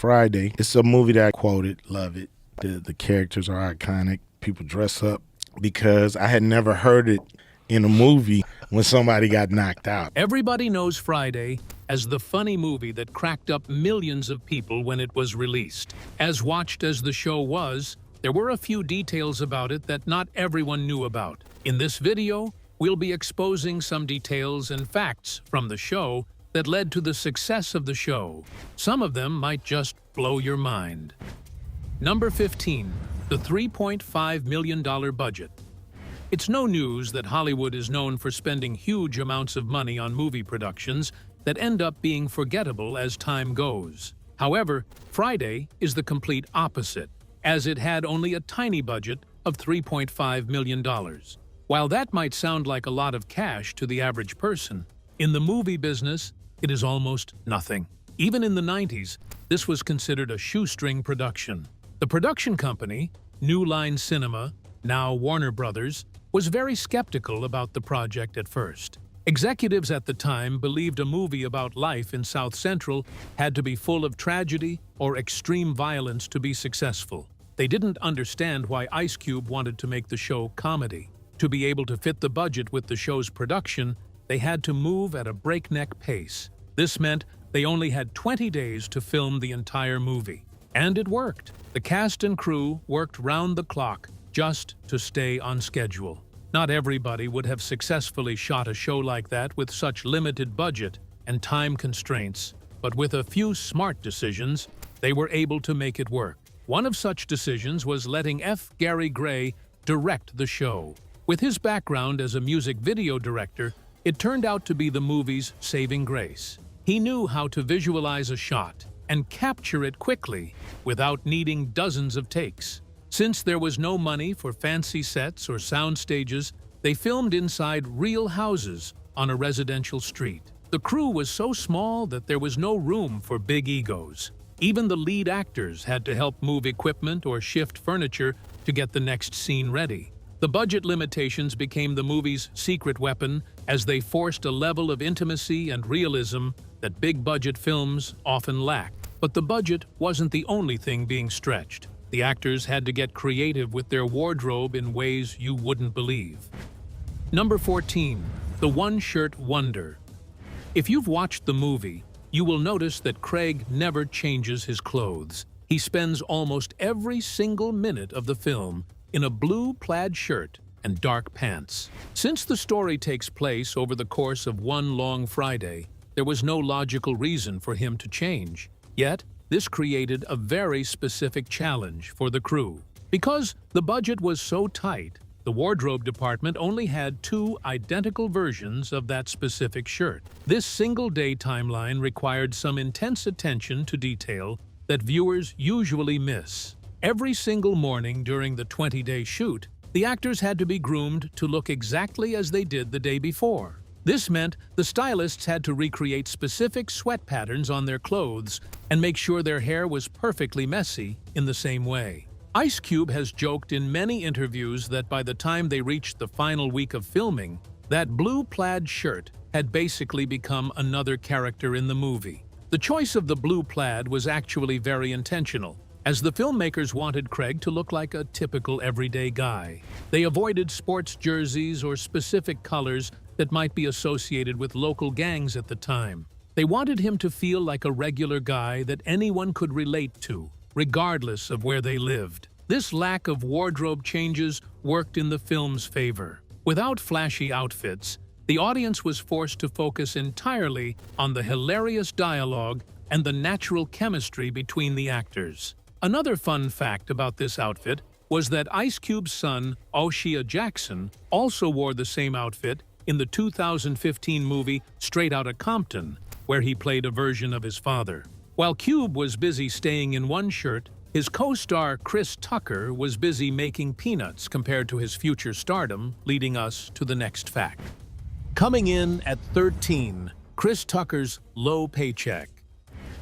Friday. It's a movie that I quoted, love it. The characters are iconic. People dress up because I had never heard it in a movie when somebody got knocked out. Everybody knows Friday as the funny movie that cracked up millions of people when it was released. As watched as the show was, there were a few details about it that not everyone knew about. In this video, we'll be exposing some details and facts from the show that led to the success of the show. Some of them might just blow your mind. Number 15, the $3.5 million budget. It's no news that Hollywood is known for spending huge amounts of money on movie productions that end up being forgettable as time goes. However, Friday is the complete opposite, as it had only a tiny budget of $3.5 million. While that might sound like a lot of cash to the average person, in the movie business, it is almost nothing. Even in the 90s, this was considered a shoestring production. The production company, New Line Cinema, now Warner Brothers, was very skeptical about the project at first. Executives at the time believed a movie about life in South Central had to be full of tragedy or extreme violence to be successful. They didn't understand why Ice Cube wanted to make the show comedy. To be able to fit the budget with the show's production, they had to move at a breakneck pace. This meant they only had 20 days to film the entire movie. And it worked. The cast and crew worked round the clock just to stay on schedule. Not everybody would have successfully shot a show like that with such limited budget and time constraints, but with a few smart decisions, they were able to make it work. One of such decisions was letting F. Gary Gray direct the show. With his background as a music video director, it turned out to be the movie's saving grace. He knew how to visualize a shot and capture it quickly without needing dozens of takes. Since there was no money for fancy sets or sound stages, they filmed inside real houses on a residential street. The crew was so small that there was no room for big egos. Even the lead actors had to help move equipment or shift furniture to get the next scene ready. The budget limitations became the movie's secret weapon as they forced a level of intimacy and realism that big-budget films often lack. But the budget wasn't the only thing being stretched. The actors had to get creative with their wardrobe in ways you wouldn't believe. Number 14, the one-shirt wonder. If you've watched the movie, you will notice that Craig never changes his clothes. He spends almost every single minute of the film in a blue plaid shirt and dark pants. Since the story takes place over the course of one long Friday, there was no logical reason for him to change. Yet, this created a very specific challenge for the crew. Because the budget was so tight, the wardrobe department only had 2 identical versions of that specific shirt. This single-day timeline required some intense attention to detail that viewers usually miss. Every single morning during the 20-day shoot, the actors had to be groomed to look exactly as they did the day before. This meant the stylists had to recreate specific sweat patterns on their clothes and make sure their hair was perfectly messy in the same way. Ice Cube has joked in many interviews that by the time they reached the final week of filming, that blue plaid shirt had basically become another character in the movie. The choice of the blue plaid was actually very intentional, as the filmmakers wanted Craig to look like a typical everyday guy. They avoided sports jerseys or specific colors that might be associated with local gangs at the time. They wanted him to feel like a regular guy that anyone could relate to, regardless of where they lived. This lack of wardrobe changes worked in the film's favor. Without flashy outfits, the audience was forced to focus entirely on the hilarious dialogue and the natural chemistry between the actors. Another fun fact about this outfit was that Ice Cube's son, O'Shea Jackson, also wore the same outfit in the 2015 movie Straight Outta Compton, where he played a version of his father. While Cube was busy staying in one shirt, his co-star Chris Tucker was busy making peanuts compared to his future stardom, leading us to the next fact. Coming in at 13, Chris Tucker's low paycheck.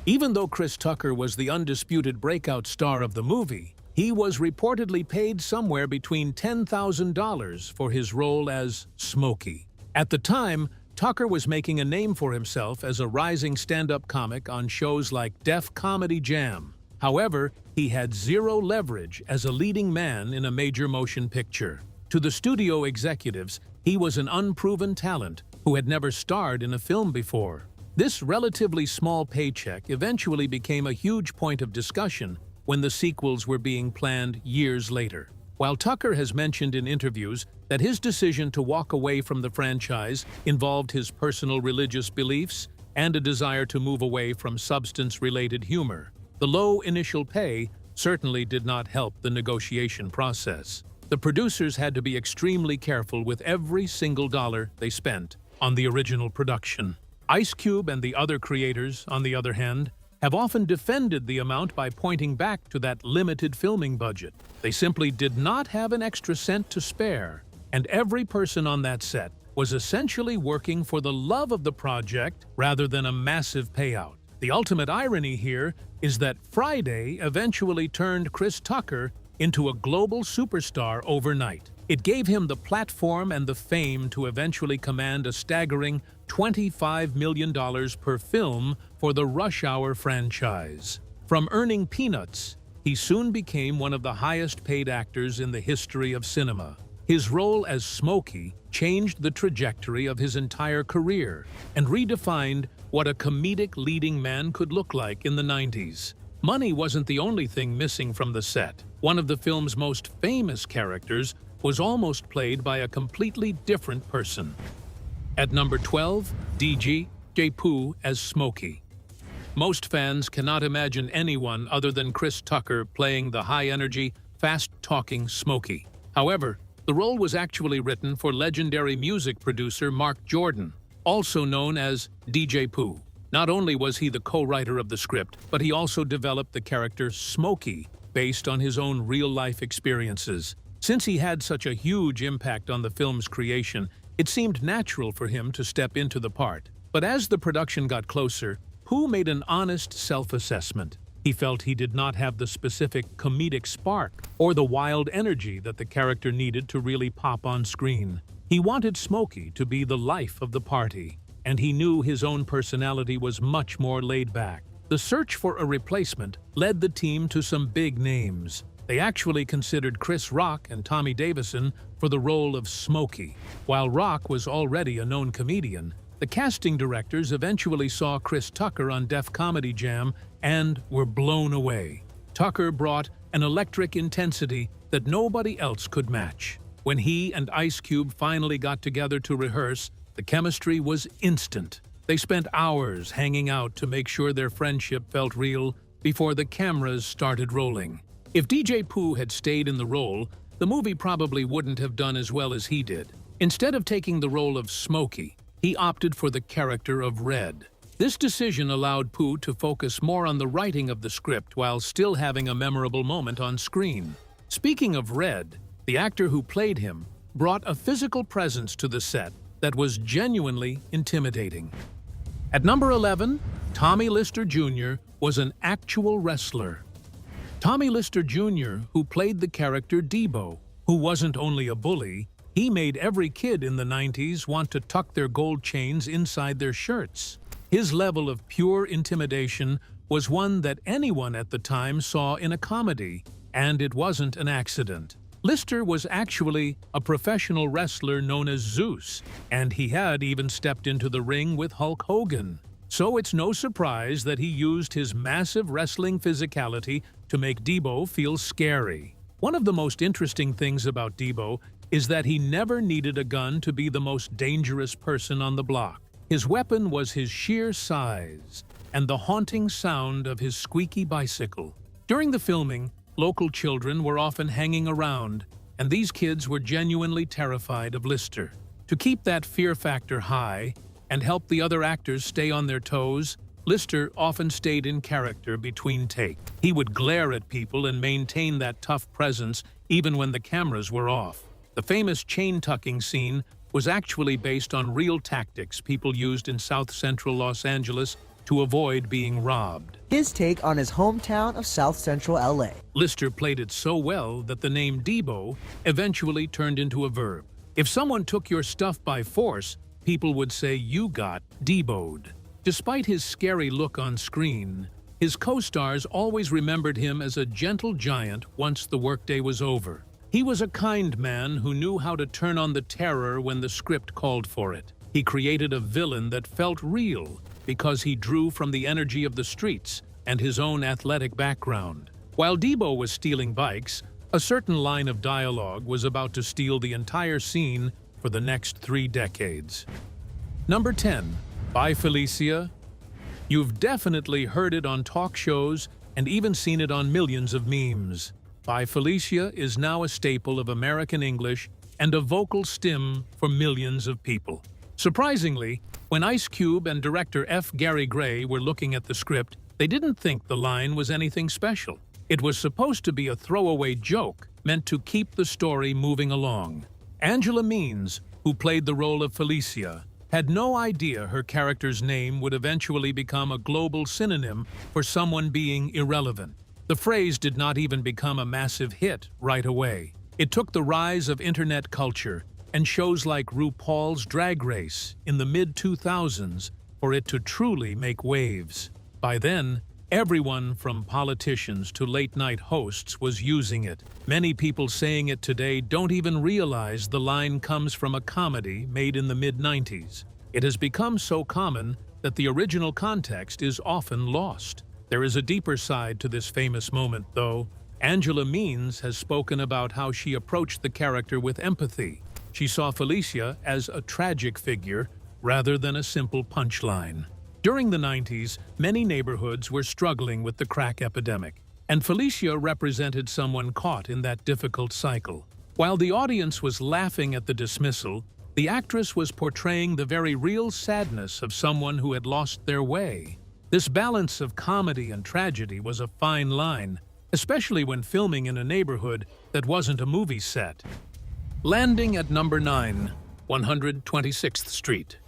Even though Chris Tucker was the undisputed breakout star of the movie, he was reportedly paid somewhere between $10,000 for his role as Smokey. At the time, Tucker was making a name for himself as a rising stand-up comic on shows like Def Comedy Jam. However, he had zero leverage as a leading man in a major motion picture. To the studio executives, he was an unproven talent who had never starred in a film before. This relatively small paycheck eventually became a huge point of discussion when the sequels were being planned years later. While Tucker has mentioned in interviews that his decision to walk away from the franchise involved his personal religious beliefs and a desire to move away from substance-related humor, the low initial pay certainly did not help the negotiation process. The producers had to be extremely careful with every single dollar they spent on the original production. Ice Cube and the other creators, on the other hand, have often defended the amount by pointing back to that limited filming budget. They simply did not have an extra cent to spare, and every person on that set was essentially working for the love of the project rather than a massive payout. The ultimate irony here is that Friday eventually turned Chris Tucker into a global superstar overnight. It gave him the platform and the fame to eventually command a staggering $25 million per film for the Rush Hour franchise. From earning peanuts, he soon became one of the highest-paid actors in the history of cinema. His role as Smokey changed the trajectory of his entire career and redefined what a comedic leading man could look like in the 90s. Money wasn't the only thing missing from the set. One of the film's most famous characters was almost played by a completely different person. At number 12, DJ Pooh as Smokey. Most fans cannot imagine anyone other than Chris Tucker playing the high-energy, fast-talking Smokey. However, the role was actually written for legendary music producer Mark Jordan, also known as DJ Pooh. Not only was he the co-writer of the script, but he also developed the character Smokey based on his own real-life experiences. Since he had such a huge impact on the film's creation, it seemed natural for him to step into the part. But as the production got closer, Pooh made an honest self-assessment. He felt he did not have the specific comedic spark or the wild energy that the character needed to really pop on screen. He wanted Smokey to be the life of the party, and he knew his own personality was much more laid back. The search for a replacement led the team to some big names. They actually considered Chris Rock and Tommy Davidson for the role of Smokey. While Rock was already a known comedian, the casting directors eventually saw Chris Tucker on Def Comedy Jam and were blown away. Tucker brought an electric intensity that nobody else could match. When he and Ice Cube finally got together to rehearse, the chemistry was instant. They spent hours hanging out to make sure their friendship felt real before the cameras started rolling. If DJ Pooh had stayed in the role, the movie probably wouldn't have done as well as he did. Instead of taking the role of Smokey, he opted for the character of Red. This decision allowed Pooh to focus more on the writing of the script while still having a memorable moment on screen. Speaking of Red, the actor who played him brought a physical presence to the set that was genuinely intimidating. At number 11, Tommy Lister Jr. was an actual wrestler. Tommy Lister Jr., who played the character Debo, who wasn't only a bully, he made every kid in the 90s want to tuck their gold chains inside their shirts. His level of pure intimidation was one that anyone at the time saw in a comedy, and it wasn't an accident. Lister was actually a professional wrestler known as Zeus, and he had even stepped into the ring with Hulk Hogan. So it's no surprise that he used his massive wrestling physicality to make Debo feel scary. One of the most interesting things about Debo is that he never needed a gun to be the most dangerous person on the block. His weapon was his sheer size and the haunting sound of his squeaky bicycle. During the filming, local children were often hanging around, and these kids were genuinely terrified of Lister. To keep that fear factor high and help the other actors stay on their toes, Lister often stayed in character between takes. He would glare at people and maintain that tough presence even when the cameras were off. The famous chain-tucking scene was actually based on real tactics people used in South Central Los Angeles to avoid being robbed. His take on his hometown of South Central LA. Lister played it so well that the name Debo eventually turned into a verb. If someone took your stuff by force, people would say you got Debo'd. Despite his scary look on screen, his co-stars always remembered him as a gentle giant once the workday was over. He was a kind man who knew how to turn on the terror when the script called for it. He created a villain that felt real because he drew from the energy of the streets and his own athletic background. While Debo was stealing bikes, a certain line of dialogue was about to steal the entire scene for the next 3 decades. Number 10. Bye Felicia. You've definitely heard it on talk shows and even seen it on millions of memes. Bye Felicia is now a staple of American English and a vocal stim for millions of people. Surprisingly, when Ice Cube and director F. Gary Gray were looking at the script, they didn't think the line was anything special. It was supposed to be a throwaway joke meant to keep the story moving along. Angela Means, who played the role of Felicia, had no idea her character's name would eventually become a global synonym for someone being irrelevant. The phrase did not even become a massive hit right away. It took the rise of internet culture and shows like RuPaul's Drag Race in the mid-2000s for it to truly make waves. By then, everyone from politicians to late-night hosts was using it. Many people saying it today don't even realize the line comes from a comedy made in the mid-90s. It has become so common that the original context is often lost. There is a deeper side to this famous moment, though. Angela Means has spoken about how she approached the character with empathy. She saw Felicia as a tragic figure rather than a simple punchline. During the 90s, many neighborhoods were struggling with the crack epidemic, and Felicia represented someone caught in that difficult cycle. While the audience was laughing at the dismissal, the actress was portraying the very real sadness of someone who had lost their way. This balance of comedy and tragedy was a fine line, especially when filming in a neighborhood that wasn't a movie set. Landing at number 9, 126th Street.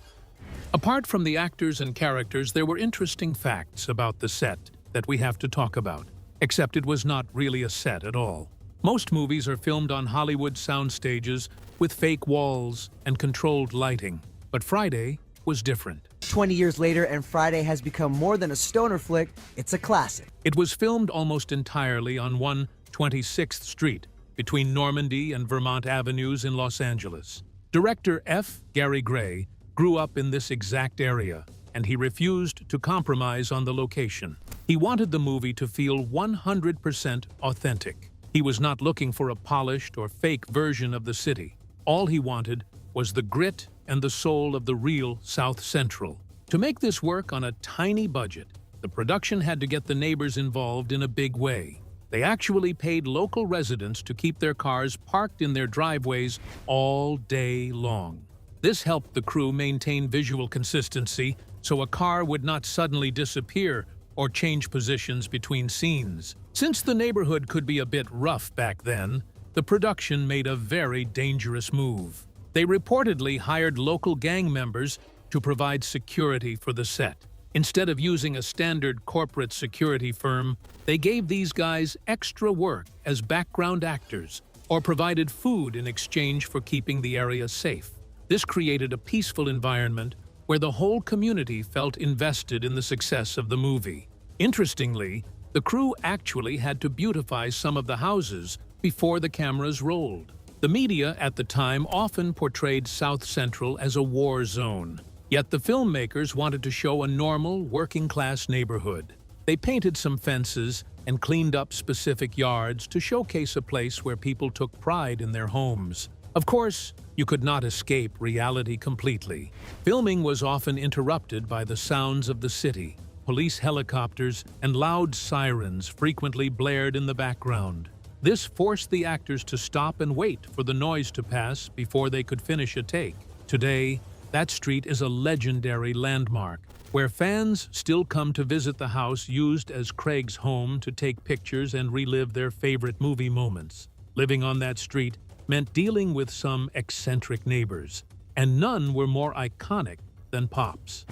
Apart from the actors and characters, there were interesting facts about the set that we have to talk about, except it was not really a set at all. Most movies are filmed on Hollywood sound stages with fake walls and controlled lighting, but Friday was different. 20 years later, and Friday has become more than a stoner flick, it's a classic. It was filmed almost entirely on 126th Street, between Normandy and Vermont Avenues in Los Angeles. Director F. Gary Gray grew up in this exact area, and he refused to compromise on the location. He wanted the movie to feel 100% authentic. He was not looking for a polished or fake version of the city. All he wanted was the grit and the soul of the real South Central. To make this work on a tiny budget, the production had to get the neighbors involved in a big way. They actually paid local residents to keep their cars parked in their driveways all day long. This helped the crew maintain visual consistency so a car would not suddenly disappear or change positions between scenes. Since the neighborhood could be a bit rough back then, the production made a very dangerous move. They reportedly hired local gang members to provide security for the set. Instead of using a standard corporate security firm, they gave these guys extra work as background actors or provided food in exchange for keeping the area safe. This created a peaceful environment where the whole community felt invested in the success of the movie. Interestingly, the crew actually had to beautify some of the houses before the cameras rolled. The media at the time often portrayed South Central as a war zone, yet the filmmakers wanted to show a normal, working-class neighborhood. They painted some fences and cleaned up specific yards to showcase a place where people took pride in their homes. Of course, you could not escape reality completely. Filming was often interrupted by the sounds of the city. Police helicopters and loud sirens frequently blared in the background. This forced the actors to stop and wait for the noise to pass before they could finish a take. Today, that street is a legendary landmark, where fans still come to visit the house used as Craig's home to take pictures and relive their favorite movie moments. Living on that street meant dealing with some eccentric neighbors, and none were more iconic than Pops.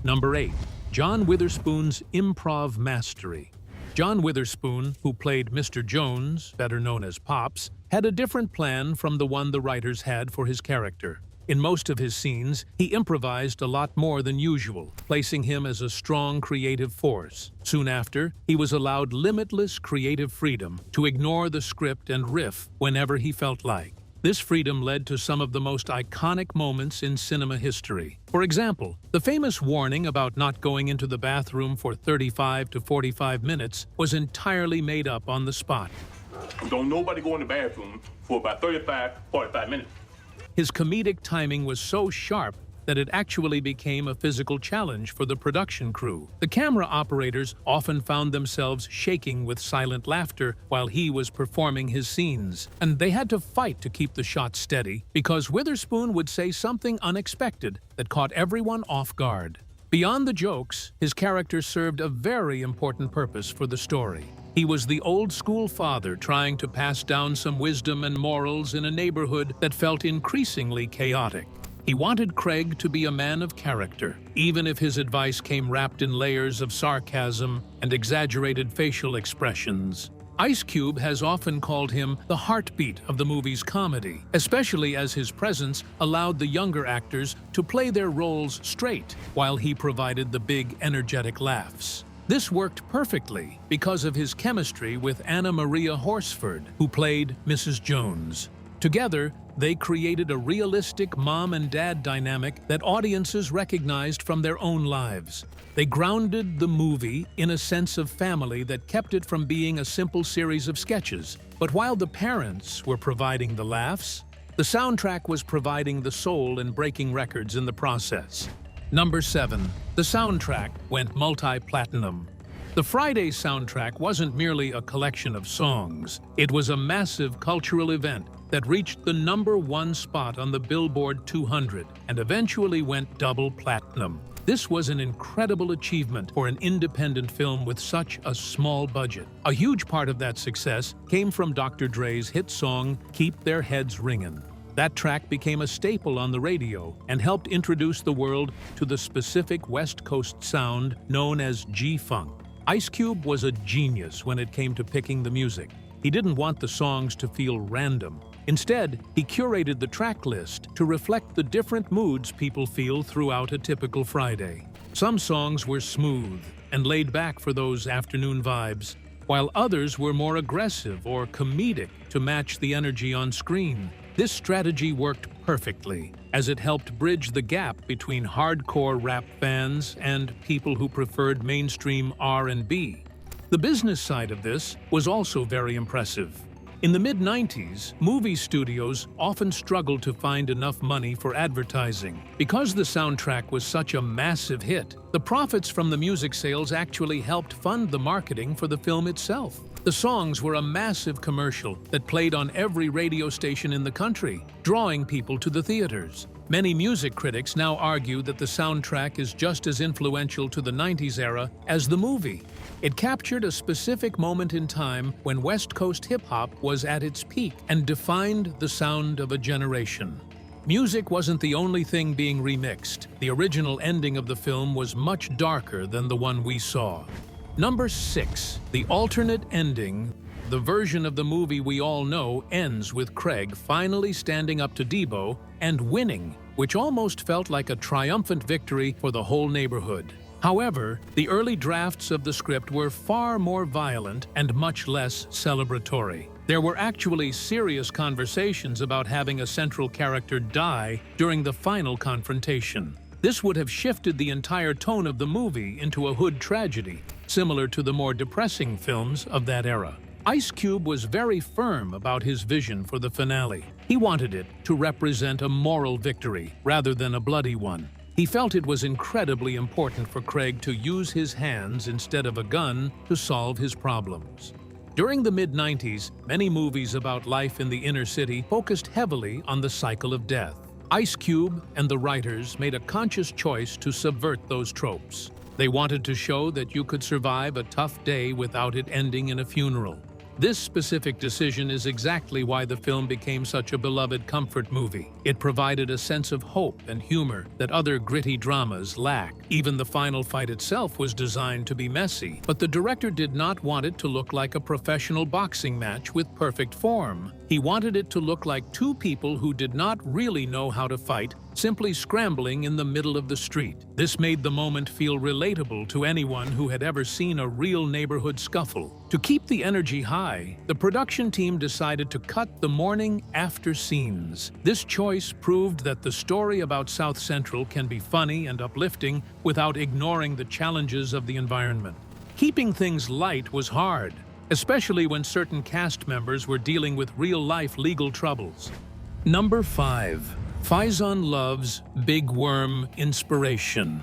Number 8. John Witherspoon's improv mastery. John Witherspoon, who played Mr. Jones, better known as Pops, had a different plan from the one the writers had for his character. In most of his scenes, he improvised a lot more than usual, placing him as a strong creative force. Soon after, he was allowed limitless creative freedom to ignore the script and riff whenever he felt like. This freedom led to some of the most iconic moments in cinema history. For example, the famous warning about not going into the bathroom for 35 to 45 minutes was entirely made up on the spot. Don't nobody go in the bathroom for about 45 minutes. His comedic timing was so sharp that it actually became a physical challenge for the production crew. The camera operators often found themselves shaking with silent laughter while he was performing his scenes, and they had to fight to keep the shot steady because Witherspoon would say something unexpected that caught everyone off guard. Beyond the jokes, his character served a very important purpose for the story. He was the old-school father trying to pass down some wisdom and morals in a neighborhood that felt increasingly chaotic. He wanted Craig to be a man of character, even if his advice came wrapped in layers of sarcasm and exaggerated facial expressions. Ice Cube has often called him the heartbeat of the movie's comedy, especially as his presence allowed the younger actors to play their roles straight while he provided the big, energetic laughs. This worked perfectly because of his chemistry with Anna Maria Horsford, who played Mrs. Jones. Together, they created a realistic mom and dad dynamic that audiences recognized from their own lives. They grounded the movie in a sense of family that kept it from being a simple series of sketches. But while the parents were providing the laughs, the soundtrack was providing the soul and breaking records in the process. Number 7. The soundtrack went multi-platinum. The Friday soundtrack wasn't merely a collection of songs. It was a massive cultural event that reached the #1 spot on the Billboard 200 and eventually went double platinum. This was an incredible achievement for an independent film with such a small budget. A huge part of that success came from Dr. Dre's hit song, "Keep Their Heads Ringin'." That track became a staple on the radio and helped introduce the world to the specific West Coast sound known as G-Funk. Ice Cube was a genius when it came to picking the music. He didn't want the songs to feel random. Instead, he curated the track list to reflect the different moods people feel throughout a typical Friday. Some songs were smooth and laid back for those afternoon vibes, while others were more aggressive or comedic to match the energy on screen. This strategy worked perfectly, as it helped bridge the gap between hardcore rap fans and people who preferred mainstream R&B. The business side of this was also very impressive. In the mid-90s, movie studios often struggled to find enough money for advertising. Because the soundtrack was such a massive hit, the profits from the music sales actually helped fund the marketing for the film itself. The songs were a massive commercial that played on every radio station in the country, drawing people to the theaters. Many music critics now argue that the soundtrack is just as influential to the 90s era as the movie. It captured a specific moment in time when West Coast hip-hop was at its peak and defined the sound of a generation. Music wasn't the only thing being remixed. The original ending of the film was much darker than the one we saw. Number 6. The alternate ending. The version of the movie we all know ends with Craig finally standing up to Debo and winning, which almost felt like a triumphant victory for the whole neighborhood. However, the early drafts of the script were far more violent and much less celebratory. There were actually serious conversations about having a central character die during the final confrontation. This would have shifted the entire tone of the movie into a hood tragedy, similar to the more depressing films of that era. Ice Cube was very firm about his vision for the finale. He wanted it to represent a moral victory rather than a bloody one. He felt it was incredibly important for Craig to use his hands instead of a gun to solve his problems. During the mid-90s, many movies about life in the inner city focused heavily on the cycle of death. Ice Cube and the writers made a conscious choice to subvert those tropes. They wanted to show that you could survive a tough day without it ending in a funeral. This specific decision is exactly why the film became such a beloved comfort movie. It provided a sense of hope and humor that other gritty dramas lack. Even the final fight itself was designed to be messy, but the director did not want it to look like a professional boxing match with perfect form. He wanted it to look like two people who did not really know how to fight, simply scrambling in the middle of the street. This made the moment feel relatable to anyone who had ever seen a real neighborhood scuffle. To keep the energy high, the production team decided to cut the morning after scenes. This choice proved that the story about South Central can be funny and uplifting without ignoring the challenges of the environment. Keeping things light was hard, especially when certain cast members were dealing with real-life legal troubles. Number 5. Faizon Love's Big Worm inspiration.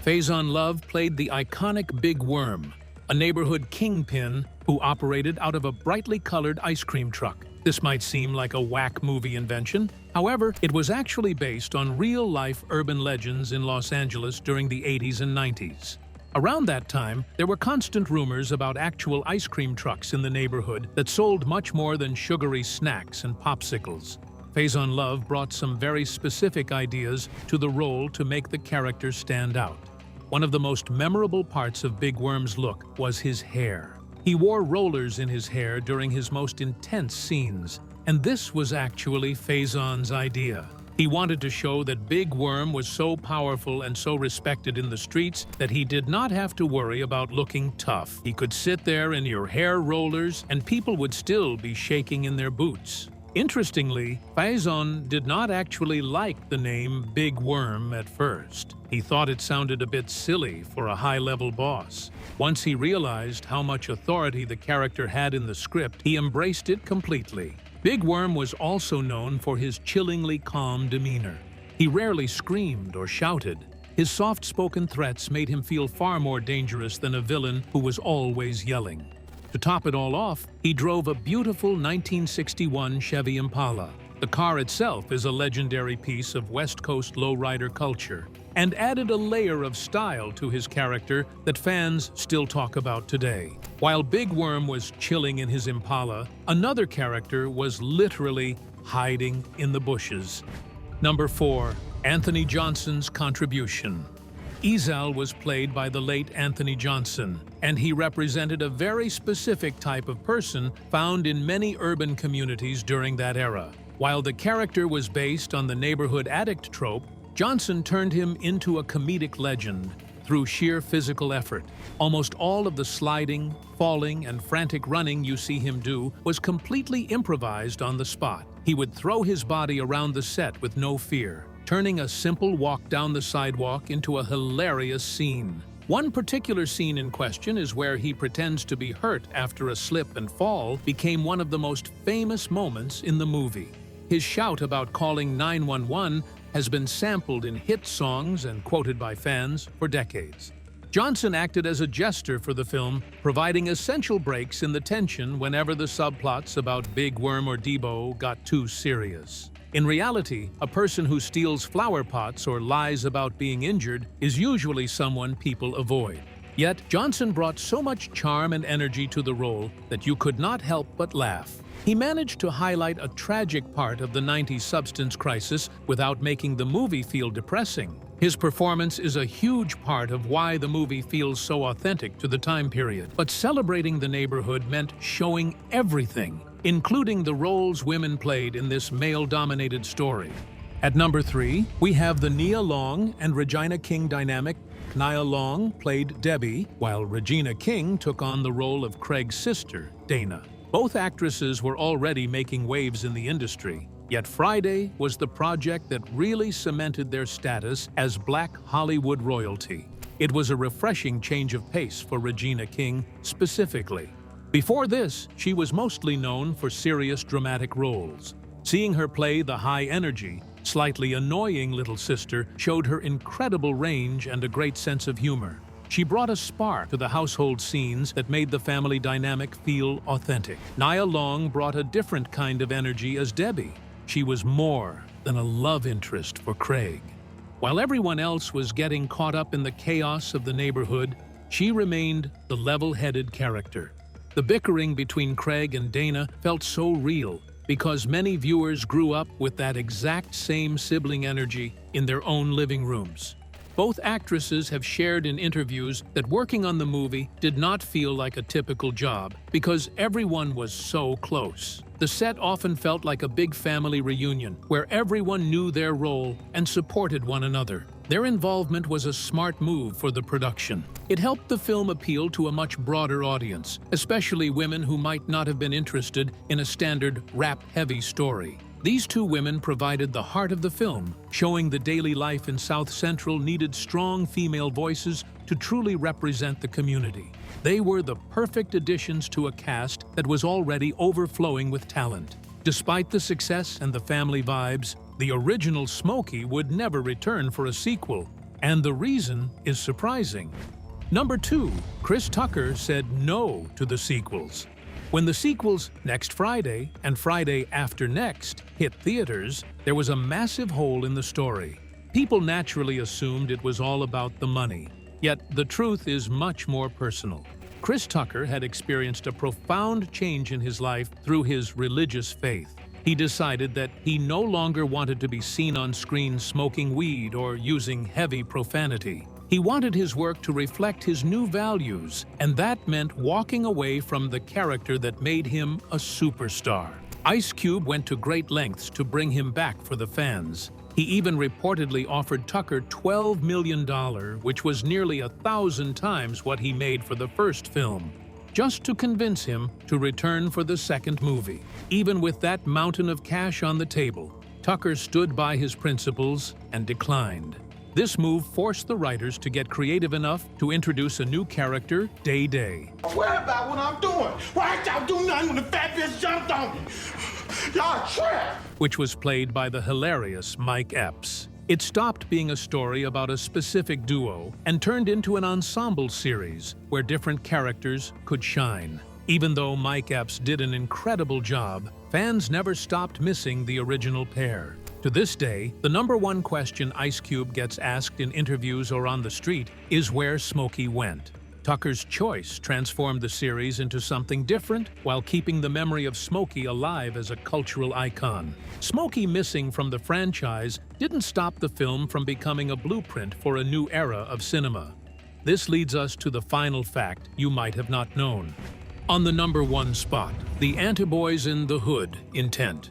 Faizon Love played the iconic Big Worm, a neighborhood kingpin who operated out of a brightly colored ice cream truck. This might seem like a whack movie invention. However, it was actually based on real-life urban legends in Los Angeles during the 80s and 90s. Around that time, there were constant rumors about actual ice cream trucks in the neighborhood that sold much more than sugary snacks and popsicles. Faizon Love brought some very specific ideas to the role to make the character stand out. One of the most memorable parts of Big Worm's look was his hair. He wore rollers in his hair during his most intense scenes, and this was actually Faizon's idea. He wanted to show that Big Worm was so powerful and so respected in the streets that he did not have to worry about looking tough. He could sit there in your hair rollers and people would still be shaking in their boots. Interestingly, Faizon did not actually like the name Big Worm at first. He thought it sounded a bit silly for a high-level boss. Once he realized how much authority the character had in the script, he embraced it completely. Big Worm was also known for his chillingly calm demeanor. He rarely screamed or shouted. His soft-spoken threats made him feel far more dangerous than a villain who was always yelling. To top it all off, he drove a beautiful 1961 Chevy Impala. The car itself is a legendary piece of West Coast lowrider culture and added a layer of style to his character that fans still talk about today. While Big Worm was chilling in his Impala, another character was literally hiding in the bushes. Number 4. Anthony Johnson's contribution. Ezal was played by the late Anthony Johnson, and he represented a very specific type of person found in many urban communities during that era. While the character was based on the neighborhood addict trope, Johnson turned him into a comedic legend through sheer physical effort. Almost all of the sliding, falling, and frantic running you see him do was completely improvised on the spot. He would throw his body around the set with no fear, turning a simple walk down the sidewalk into a hilarious scene. One particular scene in question is where he pretends to be hurt after a slip and fall became one of the most famous moments in the movie. His shout about calling 911 has been sampled in hit songs and quoted by fans for decades. Johnson acted as a jester for the film, providing essential breaks in the tension whenever the subplots about Big Worm or Debo got too serious. In reality, a person who steals flower pots or lies about being injured is usually someone people avoid. Yet, Johnson brought so much charm and energy to the role that you could not help but laugh. He managed to highlight a tragic part of the 90s substance crisis without making the movie feel depressing. His performance is a huge part of why the movie feels so authentic to the time period. But celebrating the neighborhood meant showing everything, including the roles women played in this male-dominated story. At number 3, we have the Nia Long and Regina King dynamic. Nia Long played Debbie, while Regina King took on the role of Craig's sister, Dana. Both actresses were already making waves in the industry, yet Friday was the project that really cemented their status as Black Hollywood royalty. It was a refreshing change of pace for Regina King specifically. Before this, she was mostly known for serious dramatic roles. Seeing her play the high-energy, slightly annoying little sister showed her incredible range and a great sense of humor. She brought a spark to the household scenes that made the family dynamic feel authentic. Nia Long brought a different kind of energy as Debbie. She was more than a love interest for Craig. While everyone else was getting caught up in the chaos of the neighborhood, she remained the level-headed character. The bickering between Craig and Dana felt so real because many viewers grew up with that exact same sibling energy in their own living rooms. Both actresses have shared in interviews that working on the movie did not feel like a typical job because everyone was so close. The set often felt like a big family reunion where everyone knew their role and supported one another. Their involvement was a smart move for the production. It helped the film appeal to a much broader audience, especially women who might not have been interested in a standard rap-heavy story. These two women provided the heart of the film, showing the daily life in South Central needed strong female voices to truly represent the community. They were the perfect additions to a cast that was already overflowing with talent. Despite the success and the family vibes, the original Smokey would never return for a sequel, and the reason is surprising. Number 2, Chris Tucker said no to the sequels. When the sequels Next Friday and Friday After Next hit theaters, there was a massive hole in the story. People naturally assumed it was all about the money, yet the truth is much more personal. Chris Tucker had experienced a profound change in his life through his religious faith. He decided that he no longer wanted to be seen on screen smoking weed or using heavy profanity. He wanted his work to reflect his new values, and that meant walking away from the character that made him a superstar. Ice Cube went to great lengths to bring him back for the fans. He even reportedly offered Tucker $12 million, which was nearly 1,000 times what he made for the first film, just to convince him to return for the second movie. Even with that mountain of cash on the table, Tucker stood by his principles and declined. This move forced the writers to get creative enough to introduce a new character, Day Day. Worry about what I'm doing. Why ain't y'all do nothing when the fat bitch jumped on me? Y'all trapped. Which was played by the hilarious Mike Epps. It stopped being a story about a specific duo and turned into an ensemble series where different characters could shine. Even though Mike Epps did an incredible job, fans never stopped missing the original pair. To this day, the number one question Ice Cube gets asked in interviews or on the street is where Smokey went. Tucker's choice transformed the series into something different while keeping the memory of Smokey alive as a cultural icon. Smokey missing from the franchise didn't stop the film from becoming a blueprint for a new era of cinema. This leads us to the final fact you might have not known. On the number 1 spot, the Anti-Boys in the Hood intent.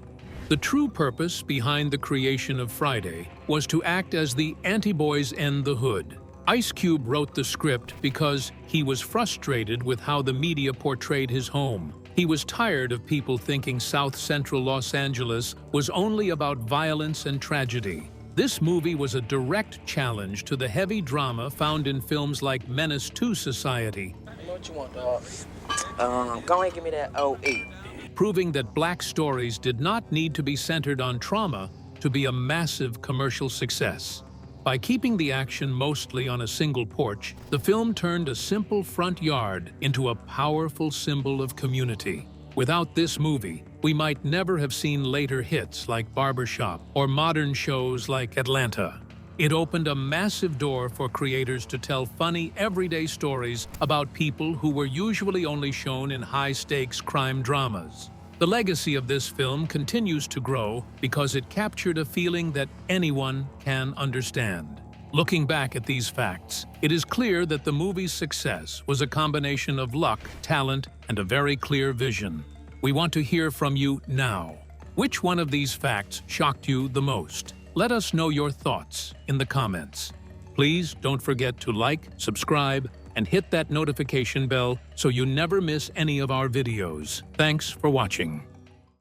The true purpose behind the creation of Friday was to act as the Anti-Boys in the Hood. Ice Cube wrote the script because he was frustrated with how the media portrayed his home. He was tired of people thinking South Central Los Angeles was only about violence and tragedy. This movie was a direct challenge to the heavy drama found in films like Menace to Society. You know what you want, dog? Go ahead and give me that 08. Proving that black stories did not need to be centered on trauma to be a massive commercial success. By keeping the action mostly on a single porch, the film turned a simple front yard into a powerful symbol of community. Without this movie, we might never have seen later hits like Barbershop or modern shows like Atlanta. It opened a massive door for creators to tell funny, everyday stories about people who were usually only shown in high-stakes crime dramas. The legacy of this film continues to grow because it captured a feeling that anyone can understand. Looking back at these facts, it is clear that the movie's success was a combination of luck, talent, and a very clear vision. We want to hear from you now. Which one of these facts shocked you the most? Let us know your thoughts in the comments. Please don't forget to like, subscribe, and hit that notification bell so you never miss any of our videos. Thanks for watching.